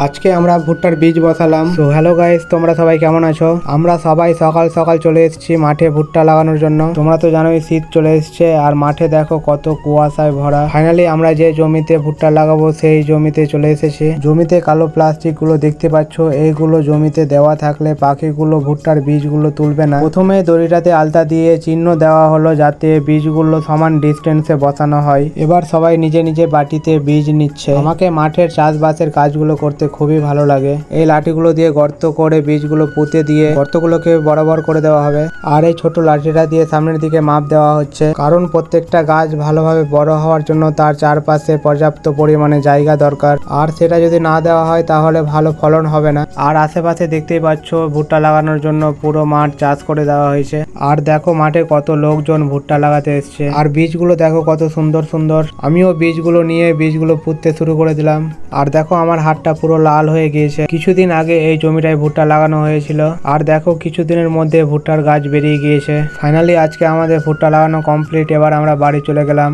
আজকে আমরা ভুট্টার বীজ বসালাম। তো হ্যালো গাইস, তোমরা সবাই কেমন আছো? আমরা সবাই সকাল সকাল চলে এসেছি মাঠে ভুট্টা লাগানোর জন্য। তোমরা তো জানোই শীত চলে এসছে, আর মাঠে দেখো কত কুয়াশায় ভরা। ফাইনালি আমরা যে জমিতে ভুট্টা লাগাবো সেই জমিতে চলে এসেছি। জমিতে কালো প্লাস্টিক গুলো দেখতে পাচ্ছ, এইগুলো জমিতে দেওয়া থাকলে পাখিগুলো ভুট্টার বীজগুলো তুলবে না। প্রথমে দড়িটাতে আলতা দিয়ে চিহ্ন দেওয়া হলো যাতে বীজগুলো সমান ডিস্টেন্সে বসানো হয়। এবার সবাই নিজে নিজে বাটিতে বীজ নিচ্ছে। আমাকে মাঠের চাষবাসের কাজগুলো করতে খুবই ভালো লাগে। এই লাঠিগুলো দিয়ে গর্ত করে বীজগুলো পুঁতে দিয়ে গর্তগুলোকে বরাবর করে দেওয়া হবে। আর এই ছোট লাঠিটা দিয়ে সামনের দিকে মাপ দেওয়া হচ্ছে, কারণ প্রত্যেকটা গাছ ভালোভাবে বড় হওয়ার জন্য তার চারপাশে পর্যাপ্ত পরিমাণে জায়গা দরকার। আর সেটা যদি না দেওয়া হয় তাহলে ভালো ফলন হবে না। আর আশেপাশে দেখতেই পাচ্ছ ভুট্টা লাগানোর জন্য পুরো মাঠ চাষ করে দেওয়া হয়েছে। আর দেখো মাঠে কত লোকজন ভুট্টা লাগাতে এসছে। আর বীজগুলো দেখো কত সুন্দর সুন্দর। আমিও বীজগুলো নিয়ে বীজগুলো পুঁততে শুরু করে দিলাম। আর দেখো আমার হাতটা পুরো লাল হয়ে গিয়েছে। কিছুদিন আগে এই জমিটায় ভুট্টা লাগানো হয়েছিল, আর দেখো কিছুদিনের মধ্যে ভুট্টার গাছ বেরিয়ে গিয়েছে। ফাইনালি আজকে আমাদের ভুট্টা লাগানো কমপ্লিট। এবার আমরা বাড়ি চলে গেলাম।